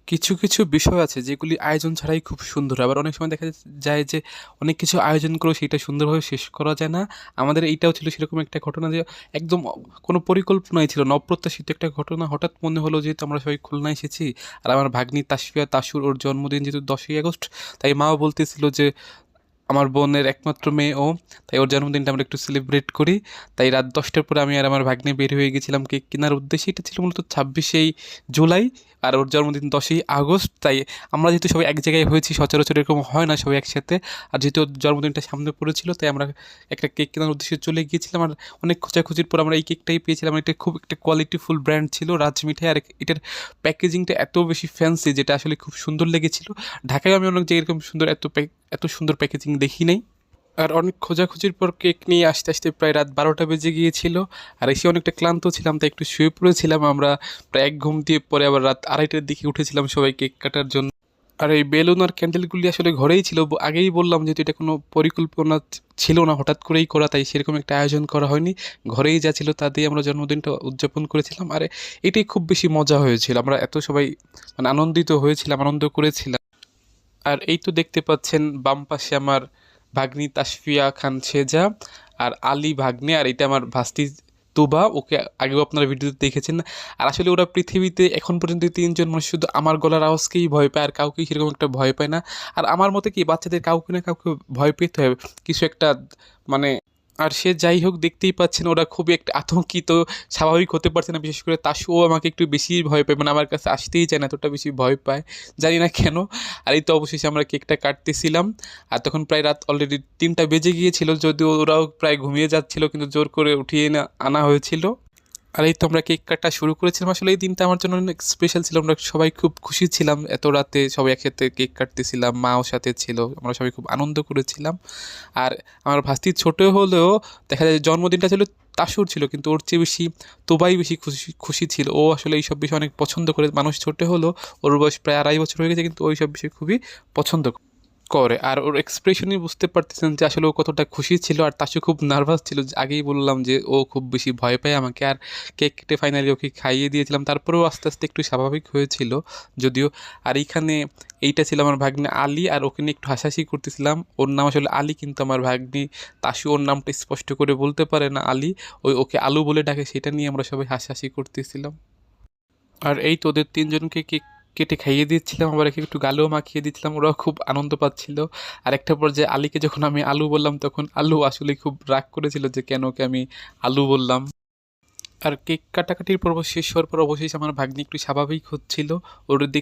কিছু, কিছু বিষয় আছে যেগুলি আয়োজন ছাড়াই খুব সুন্দর। আবার অনেক সময় দেখা যায় যে অনেক কিছু আয়োজন করেও সেটা সুন্দরভাবে শেষ করা যায় না। আমাদের এইটাও ছিল সেরকম একটা ঘটনা যে একদম কোনো পরিকল্পনাই ছিল না। অপ্রত্যাশিত একটা ঘটনা। হঠাৎ মনে হলো যেহেতু আমরা সবাই খুলনায় এসেছি আর আমার ভাগ্নি তাসফিয়া তাসুর ওর জন্মদিন যেহেতু ১০ই আগস্ট, তাই মাও বলতেছিল যে আমার বোনের একমাত্র মেয়ে ও, তাই ওর জন্মদিনটা আমরা একটু সেলিব্রেট করি। তাই রাত ১০টার পরে আমি আর আমার ভাগ্নে বের হয়ে গেছিলাম কেক কেনার উদ্দেশ্যে। এটা ছিল মূলত ২৬শে জুলাই আর ওর জন্মদিন ১০ই আগস্ট। তাই আমরা যেহেতু সবাই এক জায়গায় হয়েছি, সচরাচর এরকম হয় না সবাই একসাথে। আর যেহেতু ওর জন্মদিনটা সামনে পড়েছিল তাই আমরা একটা কেক কেনার উদ্দেশ্যে চলে গিয়েছিলাম। আর অনেক খোঁজাখুঁজির পর আমরা এই কেকটাই পেয়েছিলাম। এটা খুব একটা কোয়ালিটিফুল ব্র্যান্ড ছিল রাজ মিঠাই। আর এটার প্যাকেজিংটা এত বেশি ফ্যান্সি যেটা আসলে খুব সুন্দর লেগেছিল। ঢাকায় আমি অনেক জায়গায় এরকম সুন্দর এত সুন্দর প্যাকেজিং দেখি নাই। আর অনেক খোঁজাখুঁজির পর কেক নিয়ে আসতে আসতে প্রায় রাত ১২টা বেজে গিয়েছিল। আর এসে অনেকটা ক্লান্ত ছিলাম তাই একটু শুয়ে পড়েছিলাম আমরা। প্রায় এক ঘুম দিয়ে পরে আবার রাত ২:৩০টার দিকে উঠেছিলাম সবাই কেক কাটার জন্য। আর এই বেলুন আর ক্যান্ডেলগুলি আসলে ঘরেই ছিল। আগেই বললাম যেহেতু এটা কোনো পরিকল্পনা ছিল না, হঠাৎ করেই করা, তাই সেরকম একটা আয়োজন করা হয়নি। ঘরেই যা ছিল তা দিয়ে আমরা জন্মদিনটা উদযাপন করেছিলাম। আর এটাই খুব বেশি মজা হয়েছিল। আমরা এত সবাই মানে আনন্দিত হয়েছিলাম, আনন্দ করেছিলাম। আর এই তো দেখতে পাচ্ছেন বাম পাশে আমার ভাগ্নি তাসফিয়া খান সেজা আর আলী ভাগ্নে, আর এটা আমার ভাস্তি তুবা। ওকে আগেও আপনারা ভিডিওতে দেখেছেন। আর আসলে ওরা পৃথিবীতে এখন পর্যন্ত তিনজন মানুষ শুধু আমার গলার আওয়াজকেই ভয় পায়, আর কাউকেই সেরকম একটা ভয় পায় না। আর আমার মতে কি বাচ্চাদের কাউকে না কাউকে ভয় পেতে হবে কিছু একটা, মানে। আর সে যাই হোক দেখতেই পাচ্ছেন ওরা খুবই একটা আতঙ্কিত, স্বাভাবিক হতে পারছে না। বিশেষ করে তাসু ও আমাকে একটু বেশি ভয় পায়, মানে আমার কাছে আসতেই চায় না, এতটা বেশি ভয় পায়, জানি না কেন। আর এই তো অবশেষে আমরা কেকটা কাটতেছিলাম। আর তখন প্রায় রাত অলরেডি ৩টা বেজে গিয়েছিল, যদিও ওরাও প্রায় ঘুমিয়ে যাচ্ছিল কিন্তু জোর করে উঠিয়ে আনা হয়েছিল। আর এই তো আমরা কেক কাটা শুরু করেছিলাম। আসলে এই দিনটা আমার জন্য অনেক স্পেশাল ছিল। আমরা সবাই খুব খুশি ছিলাম, এত রাতে সবাই একসাথে কেক কাটতেছিলাম, মাও সাথে ছিল, আমরা সবাই খুব আনন্দ করেছিলাম। আর আমার ভাস্তি ছোট হলেও দেখা যায় জন্মদিনটা ছিল তাসুর ছিল, কিন্তু ওর চেয়ে বেশি তোবাই বেশি খুশি খুশি ছিল। ও আসলে এইসব বিষয় অনেক পছন্দ করে। মানুষ ছোট হলেও ওর বয়স প্রায় ২.৫ বছর হয়ে গেছে, কিন্তু ওইসব বিষয় খুবই পছন্দ করে। আর ওর এক্সপ্রেশনই বুঝতে পারতেছেন যে আসলে ও কতটা খুশি ছিল। আর তাসু খুব নার্ভাস ছিল, যে আগেই বললাম যে ও খুব বেশি ভয় পায় আমাকে। আর কেক কেটে ফাইনালি ওকে খাইয়ে দিয়েছিলাম, তারপরেও আস্তে আস্তে একটু স্বাভাবিক হয়েছিল যদিও। আর এইখানে এইটা ছিল আমার ভাগ্নে আলী, আর ওকে নিয়ে একটু হাসাহাসি করতেছিলাম। ওর নাম আসলে আলী, কিন্তু আমার ভাগ্নি তাসু ওর নামটা স্পষ্ট করে বলতে পারে না আলী, ওকে আলু বলে ডাকে, সেটা নিয়ে আমরা সবাই হাসাহাসি করতেছিলাম। আর এই তো ওদের তিনজনকে কেক কেটে খাইয়ে দিচ্ছিলাম, আবার একে একটু গালেও মাখিয়ে দিচ্ছিলাম, ওরাও খুব আনন্দ পাচ্ছিল। আর একটা পর্যায়ে আলীকে যখন আমি আলু বললাম তখন আলু আসলে খুব রাগ করেছিল যে কেন ওকে আমি আলু বললাম। আর কেক কাটাকাটির পর্ব শেষ হওয়ার পর অবশেষে আমার ভাগ্নি একটু স্বাভাবিক হচ্ছিল। ওর দিক